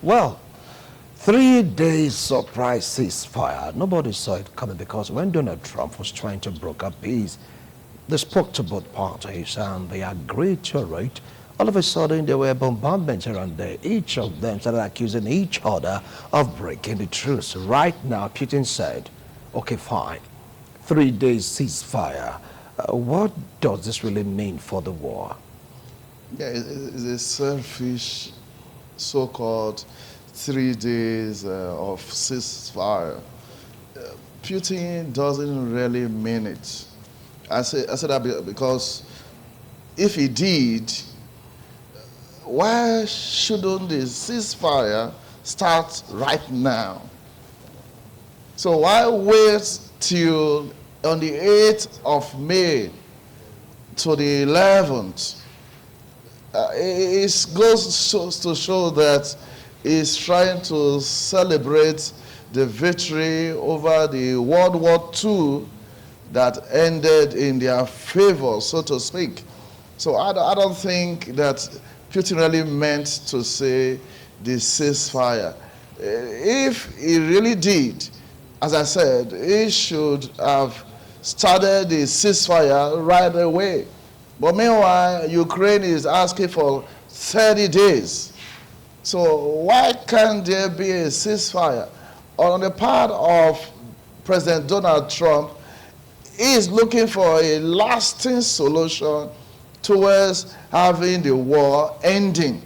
Well, 3 days surprise ceasefire. Nobody saw it coming because when Donald Trump was trying to broker peace, they spoke to both parties and they agreed to it. All of a sudden, there were bombardments around there. Each of them started accusing each other of breaking the truce. Right now, Putin said, okay, fine, 3 days ceasefire. What does this really mean for the war? Yeah, it's a selfish so-called 3 days of ceasefire. Putin doesn't really mean it. I said that because if he did, why shouldn't the ceasefire start right now? So why wait till on the 8th of May to the 11th? It goes to show that he's trying to celebrate the victory over the World War II that ended in their favor, so to speak. So I don't think that Putin really meant to say the ceasefire. If he really did, as I said, he should have started the ceasefire right away. But meanwhile, Ukraine is asking for 30 days. So why can't there be a ceasefire? On the part of President Donald Trump, he is looking for a lasting solution towards having the war ending.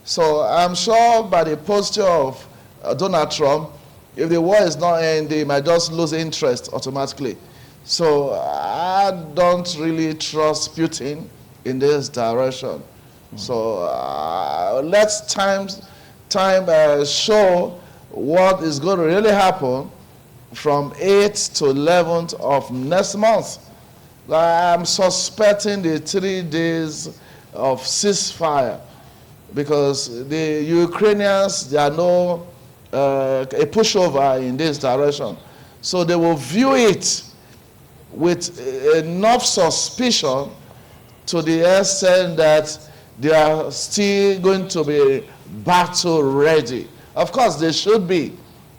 So I'm sure by the posture of Donald Trump, if the war is not ending, he might just lose interest automatically. So I don't really trust Putin in this direction. So let time show what is going to really happen from 8th to 11th of next month. I'm suspecting the 3 days of ceasefire because the Ukrainians, they are no a pushover in this direction. So they will view it with enough suspicion to the extent that they are still going to be battle ready. Of course, they should be,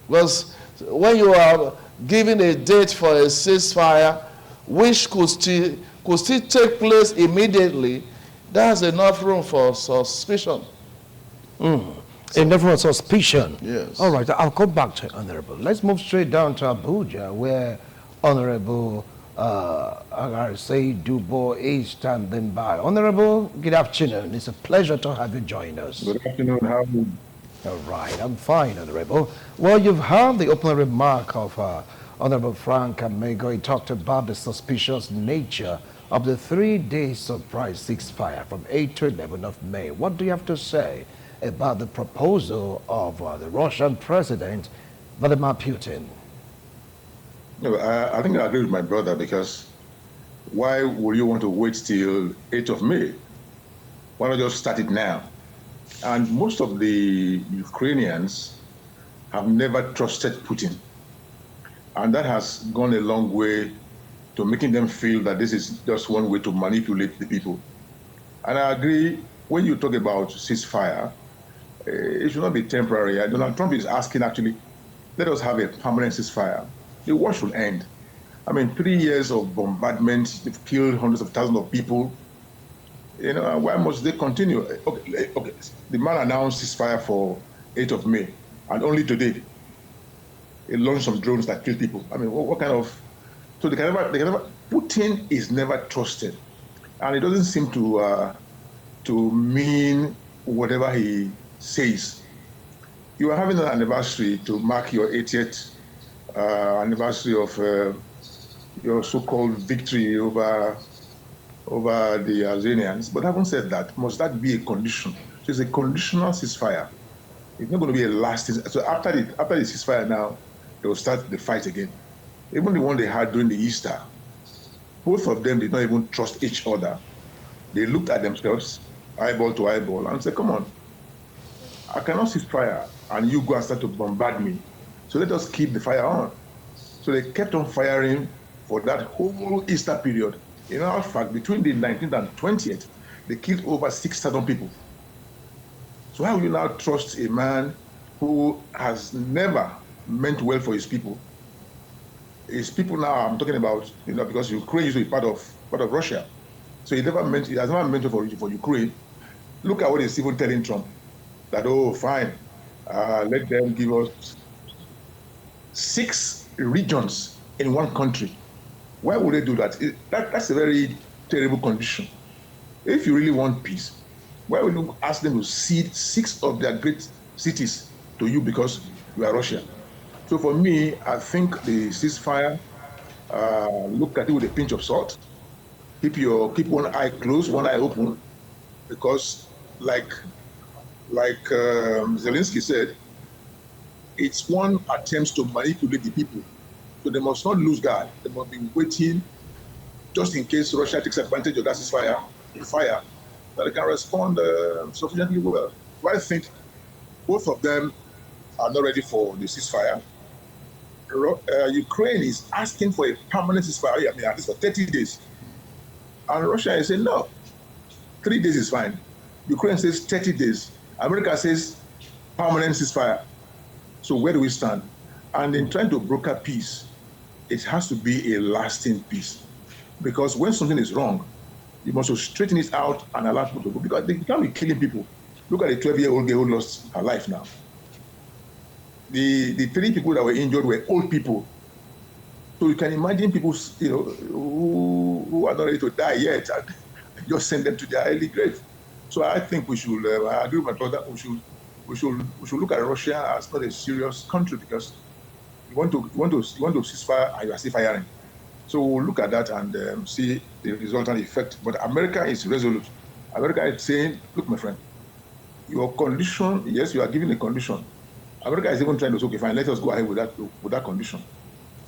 because when you are giving a date for a ceasefire, which could still take place immediately, there's enough room for suspicion. Enough for suspicion. Yes. All right, I'll come back to Honorable. Let's move straight down to Abuja, where Honorable Say Dubo is standing by. Honorable, good afternoon. It's a pleasure to have you join us. Good afternoon. How are you? All right, I'm fine, Honorable. Well, you've heard the opening remark of Honorable Frank Amego. He talked about the suspicious nature of the 3-day surprise ceasefire from 8 to 11 of May. What do you have to say about the proposal of the Russian President, Vladimir Putin? No, I think I agree with my brother, because why would you want to wait till 8th of May? Why not just start it now? And most of the Ukrainians have never trusted Putin. And that has gone a long way to making them feel that this is just one way to manipulate the people. And I agree, when you talk about ceasefire, it should not be temporary. Donald Trump is asking, actually, let us have a permanent ceasefire. The war should end. I mean, 3 years of bombardment, they've killed hundreds of thousands of people. You know, why must they continue? Okay. The man announced ceasefire for 8th of May, and only today, he launched some drones that kill people. I mean, what kind of... So they can never, Putin is never trusted. And it doesn't seem to mean whatever he says. You are having an anniversary to mark your 80th anniversary of your so-called victory over the Azanians. But having said that, must that be a condition? It's a conditional ceasefire. It's not going to be a lasting... So after the ceasefire now, they will start the fight again. Even the one they had during the Easter, both of them did not even trust each other. They looked at themselves, eyeball to eyeball, and said, come on, I cannot cease fire, and you go and start to bombard me. So let us keep the fire on. So they kept on firing for that whole Easter period. In fact, between the 19th and 20th, they killed over 6,000 people. So how will you now trust a man who has never meant well for his people? His people now, I'm talking about, because Ukraine used to be part of Russia. So he has never meant well for Ukraine. Look at what he's even telling Trump, that, oh, fine, let them give us 6 regions in one country. Why would they do that? That's a very terrible condition. If you really want peace, why would you ask them to cede 6 of their great cities to you because you are Russia? So for me, I think the ceasefire, look at it with a pinch of salt. Keep one eye closed, one eye open, because like Zelensky said, it's one attempt to manipulate the people. So they must not lose guard. They must be waiting just in case Russia takes advantage of that ceasefire, that they can respond sufficiently well. So I think both of them are not ready for the ceasefire. Ukraine is asking for a permanent ceasefire, at least for 30 days. And Russia is saying, no, 3 days is fine. Ukraine says 30 days. America says permanent ceasefire. So where do we stand? And in trying to broker peace, it has to be a lasting peace. Because when something is wrong, you must straighten it out and allow people to go. Because they can't be killing people. Look at the 12-year-old girl who lost her life now. The 3 people that were injured were old people. So you can imagine people, who are not ready to die yet, and just send them to their early grave. So I think we should. I agree with my brother. We should look at Russia as not a serious country, because you want to ceasefire and you are still firing. So we'll look at that and see the resultant effect. But America is resolute. America is saying, look, my friend, your condition, yes, you are giving a condition. America is even trying to say, okay, fine, let us go ahead with that condition.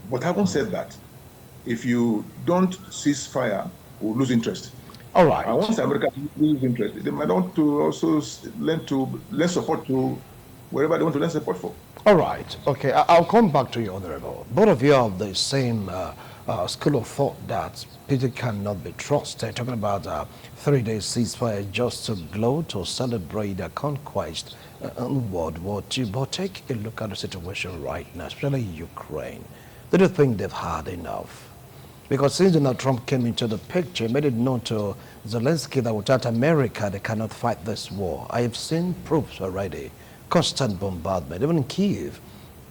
But having said that, if you don't cease fire, we'll lose interest. All right. And once America loses interest, they might want to also lend support to wherever they want to lend support for. All right. Okay, I'll come back to you, Honorable. Both of you are of the same school of thought that Peter cannot be trusted. Talking about 3-day ceasefire just to glow, to celebrate the conquest in World War II. But take a look at the situation right now, especially Ukraine. They don't think they've had enough. Because since Donald Trump came into the picture, he made it known to Zelensky that without America, they cannot fight this war. I have seen proofs already. Constant bombardment, even in Kyiv,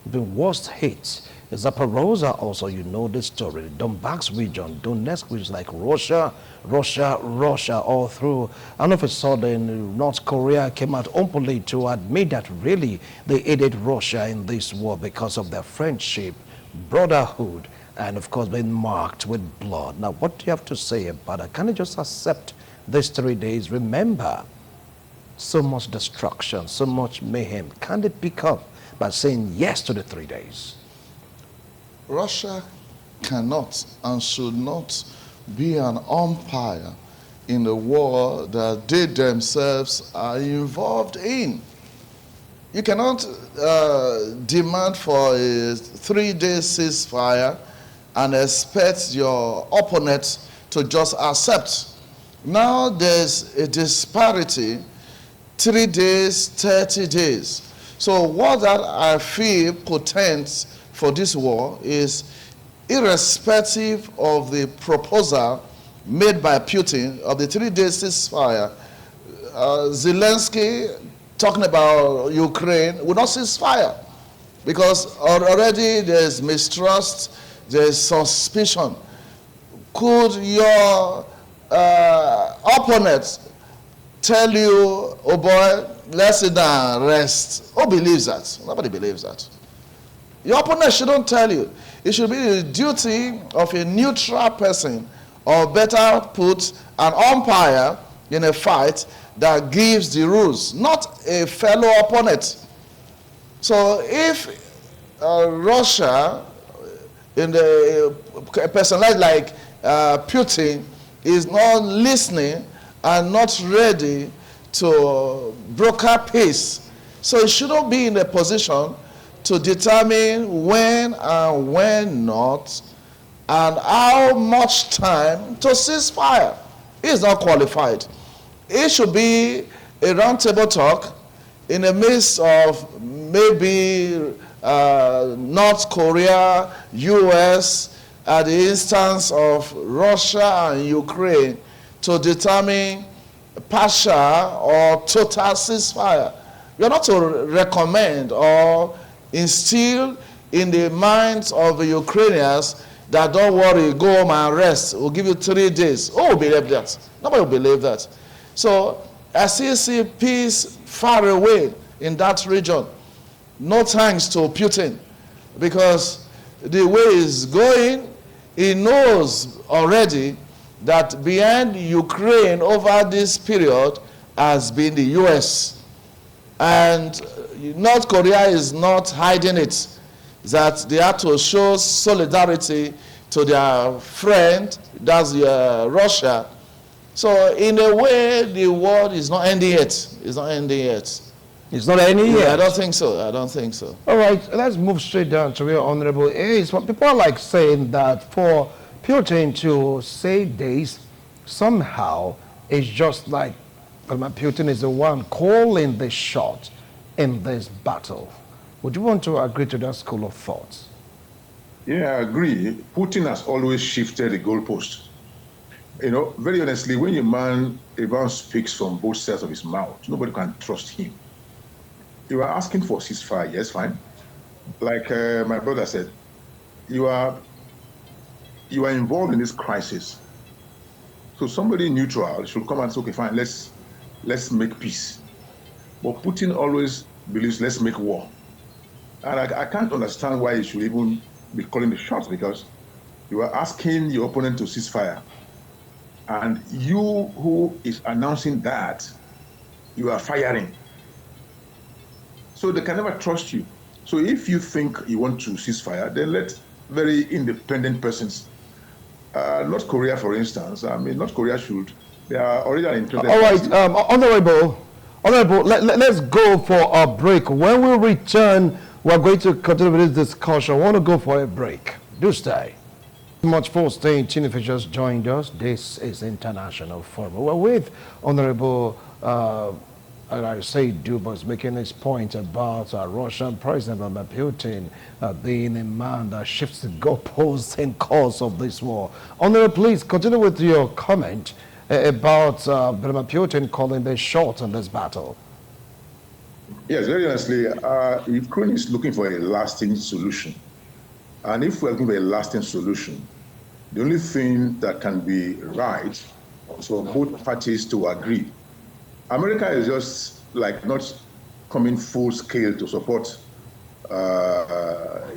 the worst hits. Zaporozhye also, you know the story. The Donbass region, Donetsk, which is like Russia, all through. And all of a sudden, North Korea came out openly to admit that really they aided Russia in this war because of their friendship, brotherhood, and of course being marked with blood. Now, what do you have to say about that? Can you just accept these 3 days? Remember, so much destruction, so much mayhem. Can it pick up by saying yes to the 3 days? Russia cannot and should not be an umpire in the war that they themselves are involved in. You cannot demand for a 3-day ceasefire and expect your opponent to just accept. Now there's a disparity, 3 days, 30 days. So what that I feel portends for this war is, irrespective of the proposal made by Putin of the 3-day ceasefire, Zelensky talking about Ukraine will not cease fire, because already there's mistrust, there's suspicion. Could your opponent tell you, oh boy, let's sit down, rest? Who believes that? Nobody believes that. Your opponent shouldn't tell you. It should be the duty of a neutral person, or better put, an umpire in a fight that gives the rules, not a fellow opponent. So if Russia, in a person like Putin, is not listening and not ready to broker peace, so it shouldn't be in a position to determine when and when not, and how much time to cease fire. He is not qualified. It should be a roundtable talk. in the midst of maybe North Korea, US, at the instance of Russia and Ukraine, to determine partial or total ceasefire. We are not to recommend or instill in the minds of the Ukrainians that don't worry, go home and rest. We'll give you 3 days. Who will believe that? Nobody will believe that. So I still see peace far away in that region. No thanks to Putin, because the way it's going, he knows already that behind Ukraine over this period has been the US. And North Korea is not hiding it, that they have to show solidarity to their friend, that's Russia. So in a way, the war is not ending yet. It's not ending yet. It's not ending yet? I don't think so. I don't think so. All right, let's move straight down to where Honorable is. Well, people are like saying that for Putin to say this, somehow it's just like Putin is the one calling the shot in this battle. Would you want to agree to that school of thought? Yeah, I agree. Putin has always shifted the goalpost. You know, very honestly, when a man speaks from both sides of his mouth, nobody can trust him. You are asking for ceasefire, yes, fine. Like my brother said, you are involved in this crisis. So somebody neutral should come and say, okay, fine, let's make peace. But Putin always believes, let's make war. And I can't understand why he should even be calling the shots, because you are asking your opponent to ceasefire. And you who is announcing that, you are firing. So they can never trust you. So if you think you want to ceasefire, then let very independent persons, North Korea, for instance, I mean, North Korea they are already an interested All right, Honorable, let's go for a break. When we return, we're going to continue with this discussion. I want to go for a break. Do stay. Much for staying tuned. If you just joined us, this is International Forum. We're with Honorable I say Dubas making his point about Russian President Vladimir Putin being a man that shifts the goalposts in course of this war. Honorable, please continue with your comment about Vladimir Putin calling the shot in this battle. Yes, very honestly, Ukraine is looking for a lasting solution. And if we're looking for a lasting solution, the only thing that can be right is for both parties to agree. America is just like not coming full scale to support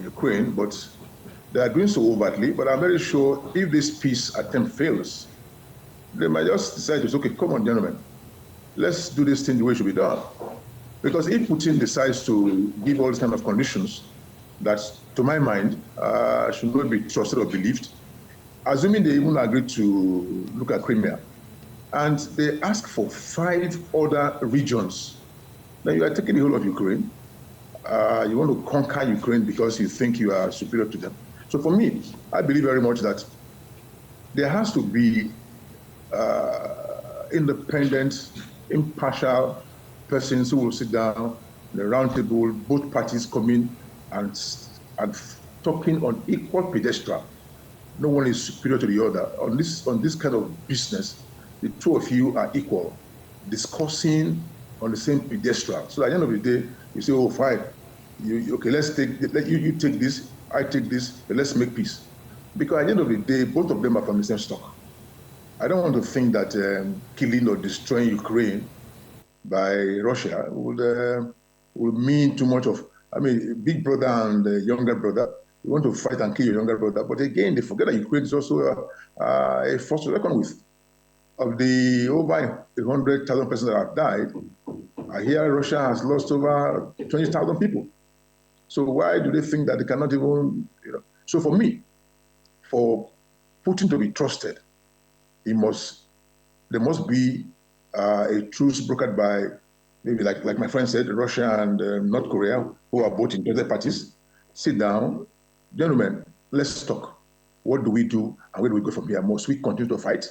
Ukraine, but they are doing so overtly. But I'm very sure if this peace attempt fails, they might just decide to say, okay, come on, gentlemen, let's do this thing the way it should be done. Because if Putin decides to give all these kind of conditions that, to my mind, should not be trusted or believed, assuming they even agree to look at Crimea, and they ask for 5 other regions, then you are taking the whole of Ukraine. You want to conquer Ukraine because you think you are superior to them. So for me, I believe very much that there has to be independent, impartial persons who will sit down in the round table, both parties come in and talking on equal pedestal. No one is superior to the other. On this kind of business, the two of you are equal, discussing on the same pedestal. So at the end of the day, you say, oh, fine, okay, let you take this, I take this, but let's make peace. Because at the end of the day, both of them are from the same stock. I don't want to think that killing or destroying Ukraine by Russia would mean too much of, I mean, big brother and younger brother. You want to fight and kill your younger brother. But again, they forget that Ukraine is also a force to reckon with. Of the over 100,000 persons that have died, I hear Russia has lost over 20,000 people. So why do they think that they cannot even, So for me, for Putin to be trusted, there must be a truce brokered by, maybe like my friend said, Russia and North Korea, who are both interested parties, sit down, gentlemen, let's talk. What do we do and where do we go from here? Must we continue to fight?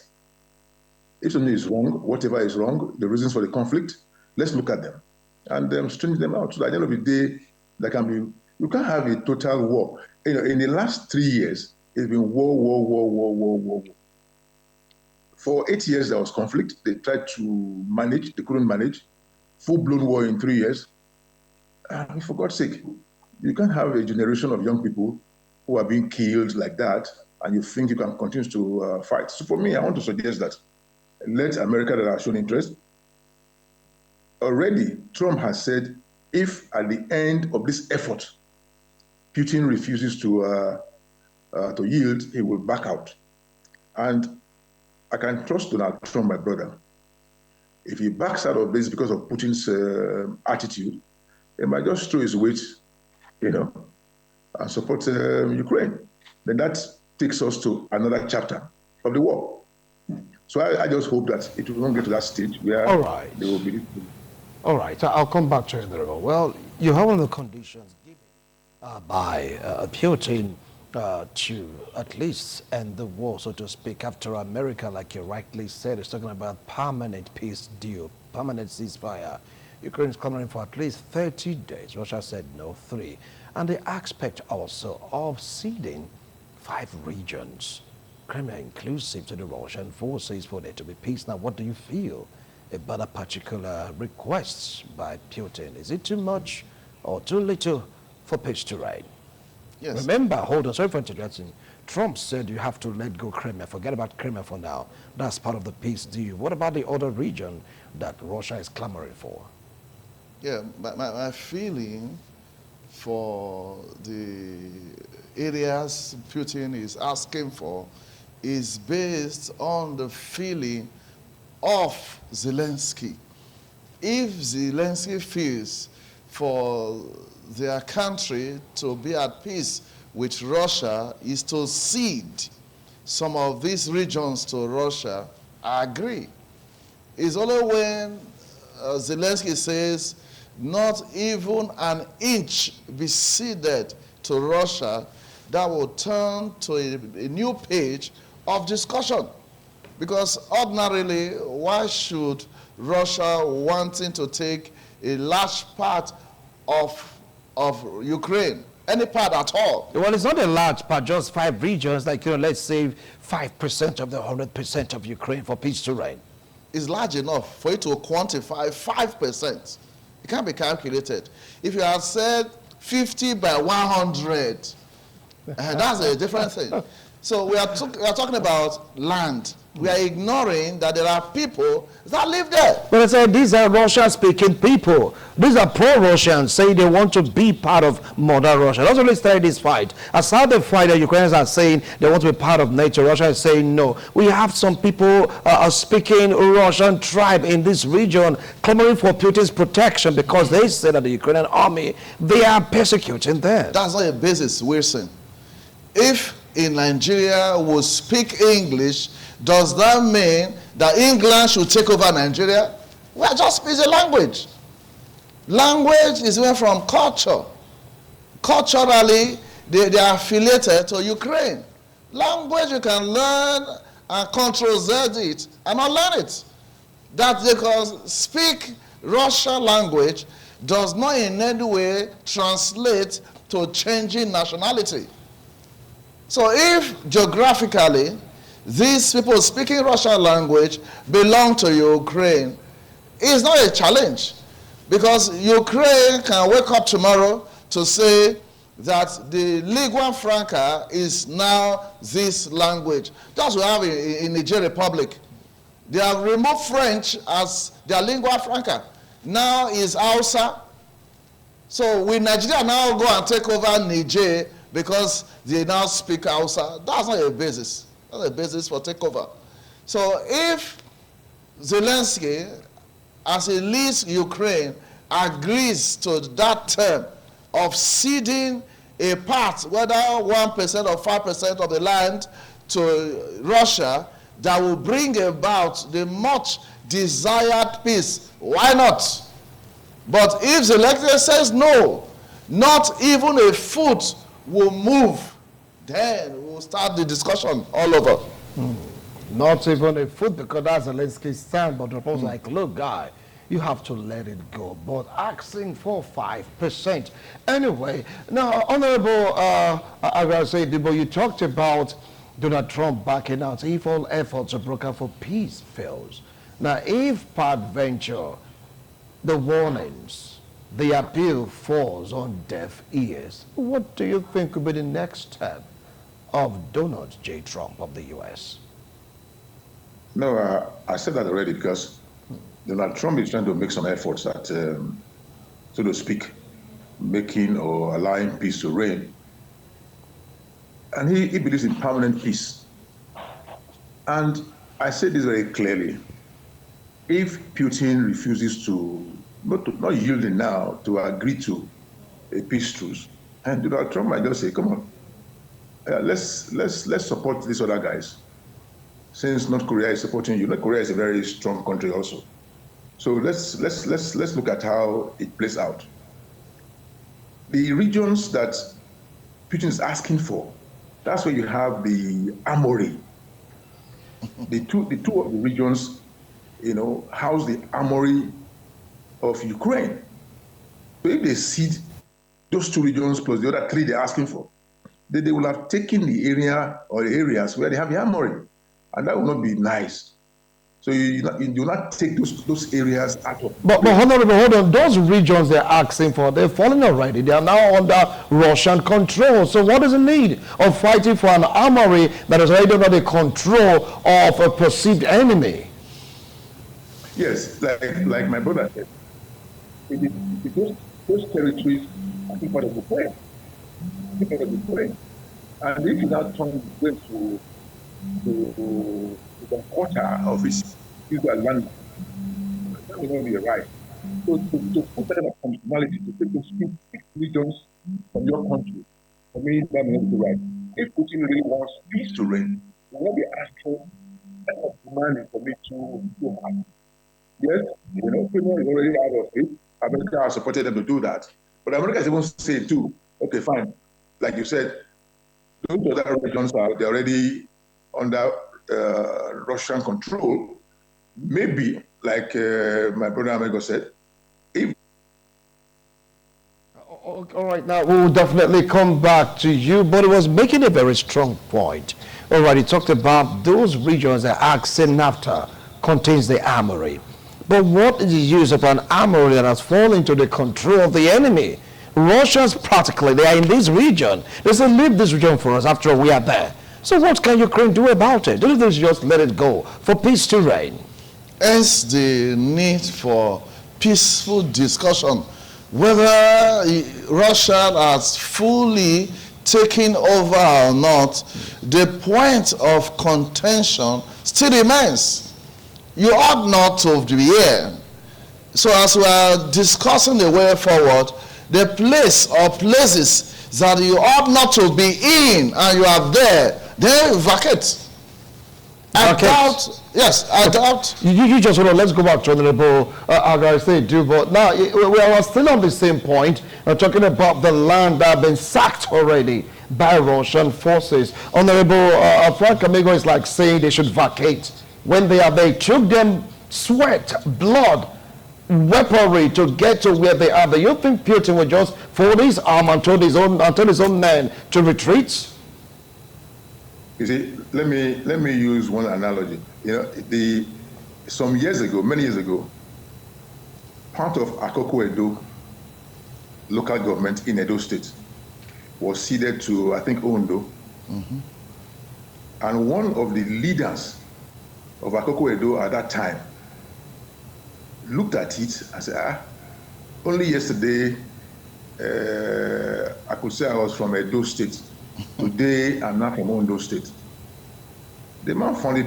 If something is wrong, whatever is wrong, the reasons for the conflict, let's look at them. and string them out. So at the end of the day, there can be, you can't have a total war. In the last 3 years, it's been war, war, war, war, war, war, war. For 8 years, there was conflict. They tried to manage, they couldn't manage. Full-blown war in 3 years. For God's sake, you can't have a generation of young people who are being killed like that, and you think you can continue to fight. So for me, I want to suggest that let America that has shown interest. Already, Trump has said, if at the end of this effort, Putin refuses to yield, he will back out. And I can trust Donald Trump, my brother. If he backs out of this because of Putin's attitude, he might just throw his weight, and support Ukraine. Then that takes us to another chapter of the war. So I just hope that it will not get to that stage where they will be. All right, I'll come back to you in a little. Well, you have one of the conditions given by Putin to at least end the war, so to speak, after America, like you rightly said, is talking about permanent peace deal, permanent ceasefire. Ukraine is clamoring for at least 30 days. Russia said no, 3. And they expect also of ceding 5 regions, Crimea inclusive, to the Russian forces for there to be peace. Now, what do you feel about a particular request by Putin? Is it too much or too little for peace to reign? Yes. Remember, hold on, sorry for interrupting. Trump said you have to let go Crimea. Forget about Crimea for now. That's part of the peace deal. What about the other region that Russia is clamoring for? Yeah, my feeling for the areas Putin is asking for is based on the feeling of Zelensky. If Zelensky feels for their country to be at peace with Russia is to cede some of these regions to Russia, I agree. It's only when Zelensky says not even an inch be ceded to Russia that will turn to a new page of discussion. Because ordinarily, why should Russia wanting to take a large part of Ukraine, any part at all? Well, it's not a large part, just 5 regions, like, let's say 5% of the 100% of Ukraine for peace to reign. It's large enough for you to quantify 5%. It can't be calculated. If you had said 50 by 100, that's a different thing. So we are talking about land. We are ignoring that there are people that live there. But I said these are Russian-speaking people. These are pro-Russians, saying they want to be part of modern Russia. That's only started this fight. As how the fight, the Ukrainians are saying they want to be part of NATO. Russia is saying no. We have some people speaking Russian tribe in this region clamoring for Putin's protection because they say that the Ukrainian army, they are persecuting them. That's not a basis, Wilson. If in Nigeria we speak English, does that mean that England should take over Nigeria? We are just speaking language. Language is even from culture. Culturally, they are affiliated to Ukraine. Language you can learn and control Z it and not learn it. That because speak Russian language does not in any way translate to changing nationality. So if geographically these people speaking Russian language belong to Ukraine, it's not a challenge. Because Ukraine can wake up tomorrow to say that the lingua franca is now this language. That's what we have in Niger Republic. They have removed French as their lingua franca. Now is Hausa. So will Nigeria now go and take over Niger because they now speak Hausa? That's not a basis. That's a basis for takeover. So if Zelensky, as he leads Ukraine, agrees to that term of ceding a part, whether 1% or 5% of the land to Russia, that will bring about the much desired peace, why not? But if Zelensky says no, not even a foot will move, then we'll start the discussion all over. Not even a foot, because that's Zelensky's stand, but the proposal like, look, guy, you have to let it go. But asking for 5%. Anyway, now, Honorable Agazedibo, you talked about Donald Trump backing out if all efforts to broker for peace fails. Now, if peradventure the warnings, the appeal falls on deaf ears, what do you think will be the next step of Donald J. Trump of the U.S.? No, I said that already because Donald Trump is trying to make some efforts at, so to speak, making or allowing peace to reign. And he believes in permanent peace. And I say this very clearly. If Putin refuses not yielding now, to agree to a peace truce, and Donald Trump might just say, come on, let's support these other guys. Since North Korea is supporting you, North Korea is a very strong country also. So let's look at how it plays out. The regions that Putin is asking for, that's where you have the armory. The two of the regions, house the armory of Ukraine. So if they cede those two regions plus the other three they're asking for, then they will have taken the area or the areas where they have the armory, and that will not be nice. So you do not take those areas out of. But Honorable, hold on. Those regions they're asking for, they're falling already. They are now under Russian control. So what is the need of fighting for an armory that is already under the control of a perceived enemy? Yes, like my brother said, those territories are still part of Ukraine. And if you now turn to the quarter of his Israel land, that will not be right. So to put that kind of functionality, to take those specific regions from your country, for me, that will not be right. If Putin really wants peace to reign, he will not be asking that kind of demanding for me to have. Yes, Ukraine is already out of it. America has supported them to do that. But America is even saying too, okay, fine. Like you said, those other regions they're already under Russian control. Maybe, like my brother Amigo said, if. All right, now we'll definitely come back to you, but it was making a very strong point. All right, he talked about those regions that asking NAFTA contains the armory. But what is the use of an armory that has fallen into the control of the enemy? Russians practically, they are in this region. They say, leave this region for us, after all we are there. So what can Ukraine do about it? Don't they just let it go for peace to reign? Hence the need for peaceful discussion, whether Russia has fully taken over or not. The point of contention still remains. You ought not to be here. So as we are discussing the way forward, the place or places that you ought not to be in and you are there, they vacate. I doubt. You just hold on. Let's go back to Honorable Agazedibo. But now we are still on the same point. We're talking about the land that has been sacked already by Russian forces. Honorable Frank Amigo is like saying they should vacate. When they are there, it took them sweat, blood, weaponry to get to where they are. Do you think Putin will just fold his arm and tell his own men to retreat? You see, let me use one analogy. Some years ago, many years ago, part of Akoko Edo local government in Edo State was ceded to, I think, Ondo. Mm-hmm. And one of the leaders of Akoko Edo at that time looked at it and said, only yesterday I could say I was from Edo State. Today I'm not from Ondo State. The man found it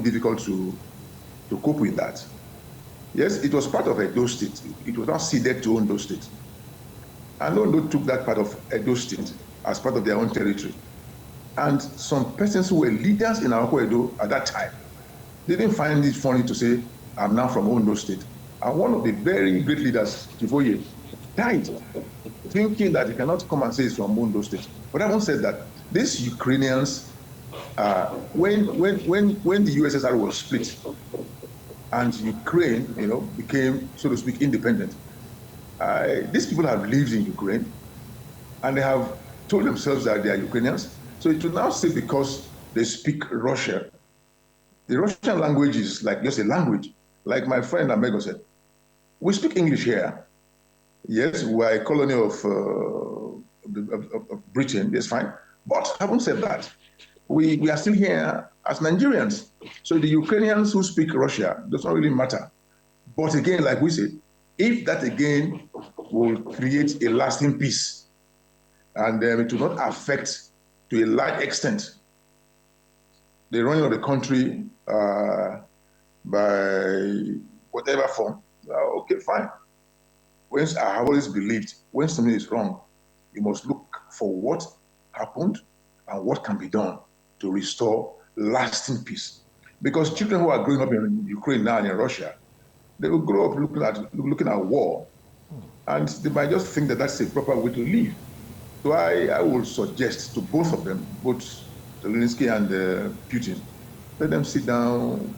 difficult to cope with that. Yes, it was part of Edo State. It was not ceded to Ondo State. And Ondo took that part of Edo State as part of their own territory. And some persons who were leaders in Akoko Edo at that time didn't find it funny to say, I'm now from Ondo State. And one of the very great leaders, Kifoye, died thinking that he cannot come and say he's from Ondo State. But I once said that these Ukrainians, when the USSR was split, and Ukraine, became, so to speak, independent. These people have lived in Ukraine, and they have told themselves that they are Ukrainians. So to now say because they speak Russia, the Russian language is like just a language. Like my friend Amego said, we speak English here. Yes, we are a colony of Britain, that's fine. But having said that, we are still here as Nigerians. So the Ukrainians who speak Russia does not really matter. But again, like we said, if that again will create a lasting peace, and it will not affect to a large extent the running of the country by whatever form, okay, fine. I have always believed, when something is wrong, you must look for what happened and what can be done to restore lasting peace. Because children who are growing up in Ukraine now and in Russia, they will grow up looking at war, and they might just think that that's a proper way to live. So I will suggest to both of them, both Zelensky and Putin, let them sit down,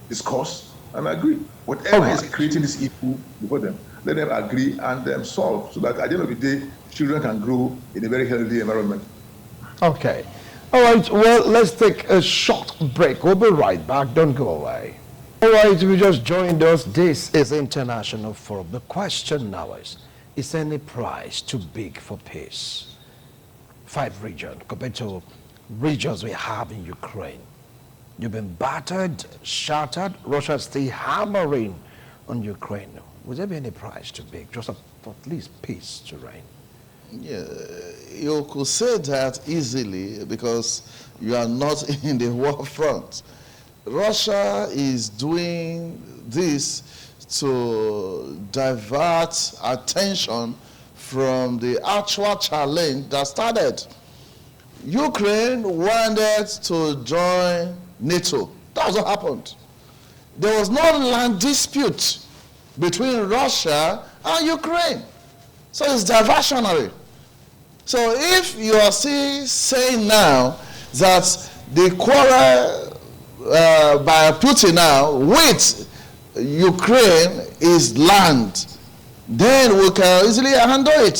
discuss, and agree. Whatever is creating this evil before them, let them agree and solve, so that at the end of the day, children can grow in a very healthy environment. Okay. All right, well, let's take a short break. We'll be right back. Don't go away. All right, we just joined us. This is International Forum. The question now is any price too big for peace? 5 regions compared to regions we have in Ukraine. You've been battered, shattered. Russia's still hammering on Ukraine. Would there be any price too big, just for at least peace to reign? Yeah, you could say that easily because you are not in the war front. Russia is doing this to divert attention from the actual challenge that started. Ukraine wanted to join NATO. That's what happened. There was no land dispute between Russia and Ukraine. So it's diversionary. So if you are still saying now that the quarrel by Putin now with Ukraine is land, then we can easily handle it.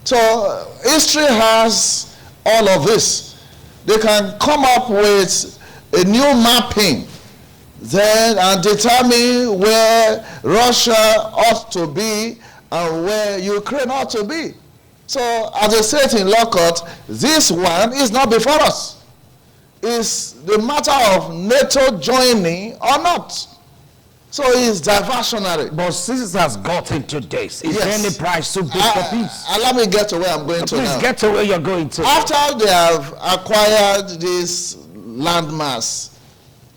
So history has all of this. They can come up with a new mapping then and determine where Russia ought to be and where Ukraine ought to be. So as they say it in law court, this one is not before us. It's the matter of NATO joining or not. So it's diversionary. But since it has got into this, is there any price too big for peace? Let me get to where I'm going to now. Please get to where you're going to. After they have acquired this landmass,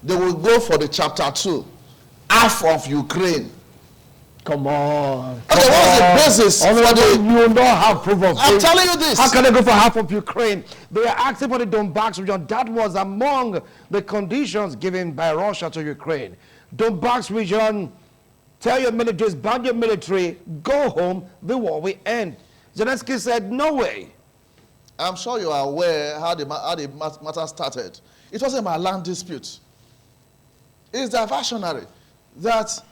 they will go for the chapter 2, half of Ukraine. Come on. Okay, what's the basis for the... You don't have proof of I'm telling you this. How can they go for half of Ukraine? They are asking for the Donbass region. That was among the conditions given by Russia to Ukraine. Donbass region, tell your militaries, ban your military, go home, the war will end. Zelensky said, no way. I'm sure you are aware how the matter started. It wasn't a land dispute. It's diversionary. That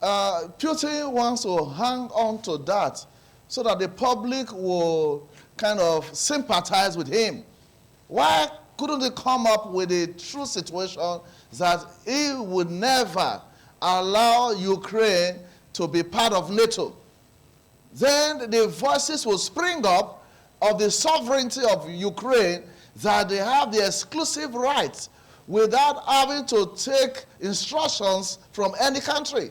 Putin wants to hang on to that so that the public will kind of sympathize with him. Why couldn't they come up with a true situation that he would never allow Ukraine to be part of NATO? Then the voices will spring up of the sovereignty of Ukraine, that they have the exclusive rights without having to take instructions from any country.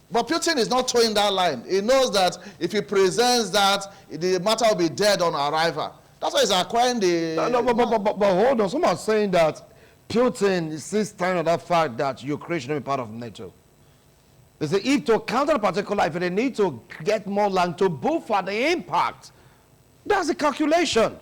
But Putin is not towing that line. He knows that if he presents that, the matter will be dead on arrival. That's why he's acquiring the... But hold on. Someone's saying that Putin is still standing on that fact that Ukraine should be part of NATO. They say if to counter the particular, if they need to get more land to buffer the impact, that's the calculation.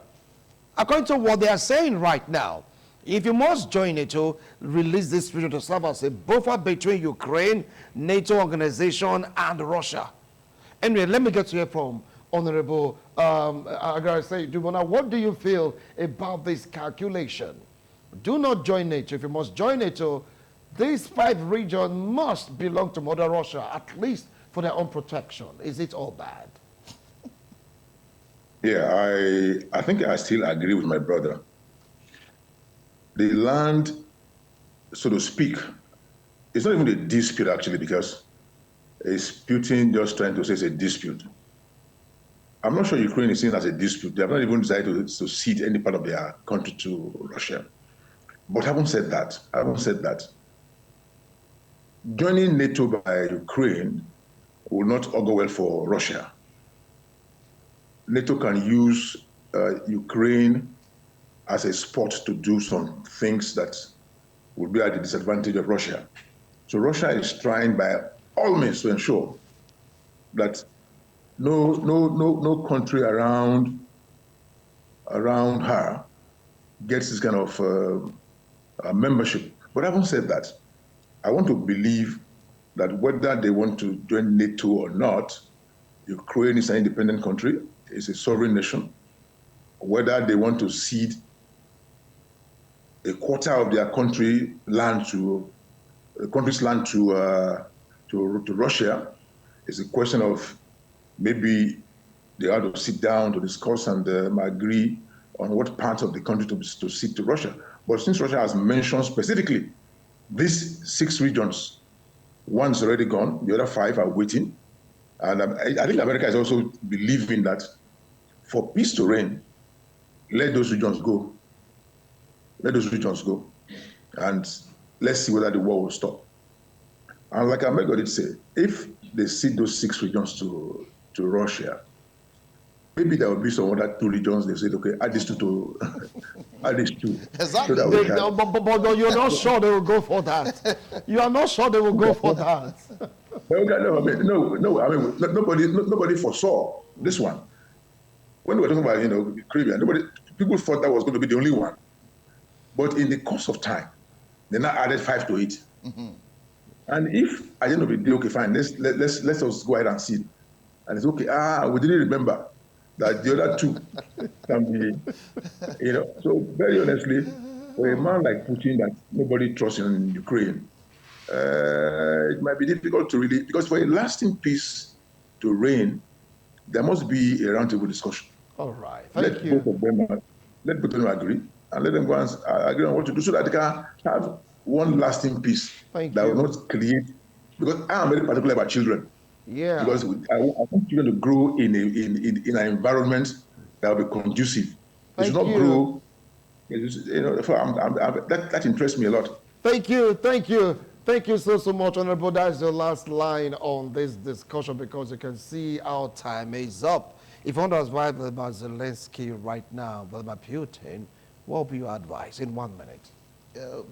According to what they are saying right now, if you must join NATO, release this region to serve as a buffer between Ukraine, NATO organization, and Russia. Anyway, let me get to hear from Honorable Dubona. What do you feel about this calculation? Do not join NATO. If you must join NATO, these 5 regions must belong to Mother Russia, at least for their own protection. Is it all bad? Yeah, I think I still agree with my brother. The land, so to speak, it's not even a dispute actually, because it's Putin just trying to say it's a dispute. I'm not sure Ukraine is seen as a dispute. They have not even decided to cede any part of their country to Russia. But having said that, joining NATO by Ukraine will not augur well for Russia. NATO can use Ukraine as a spot to do some things that would be at the disadvantage of Russia. So Russia is trying by all means to ensure that no country around her gets this kind of membership. But having said that, I want to believe that whether they want to join NATO or not, Ukraine is an independent country, it's a sovereign nation. Whether they want to cede a quarter of their country's land to Russia is a question of maybe they have to sit down to discuss and agree on what part of the country to cede to Russia. But since Russia has mentioned specifically these 6 regions, one's already gone, the other 5 are waiting. And I think America is also believing that for peace to reign, let those regions go. Let those regions go. And let's see whether the war will stop. And like America did say, if they cede those 6 regions to Russia, maybe there will be some other 2 regions they said, okay, add these 2 to add these 2. Exactly. So that But you're not sure they will go for that. You are not sure they will go for that. Nobody foresaw this one. When we were talking about, Caribbean, people thought that was going to be the only one. But in the course of time, they now added 5 to it. Mm-hmm. And if at the end of the day, okay, fine, let's us go ahead and see it. And it's okay, we didn't remember that the other 2 can be, So very honestly, for a man like Putin that nobody trusts in Ukraine, it might be difficult to really, because for a lasting peace to reign, there must be a roundtable discussion. All right, thank you. Let both of them agree, and let them go and agree on what to do so that they can have one lasting peace will not create, because I am very particular about children. Yeah. Because I want children to grow in an environment that will be conducive. They should not grow. That interests me a lot. Thank you so much, Honorable. That's the last line on this discussion, because you can see our time is up. If you want to advise about Zelensky right now, about Putin, what will be your advice in 1 minute?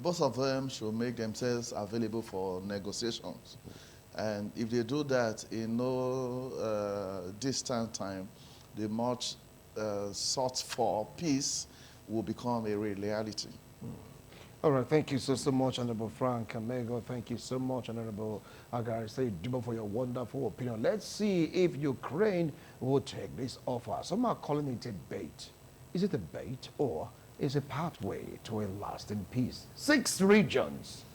Both of them should make themselves available for negotiations. And if they do that in no distant time, the much sought for peace will become a reality. All right, thank you so much, Honorable Frank Amego. Thank you so much, Honorable Agarise Dubo, for your wonderful opinion. Let's see if Ukraine will take this offer. Some are calling it a bait. Is it a bait, or is it a pathway to a lasting peace? 6 regions.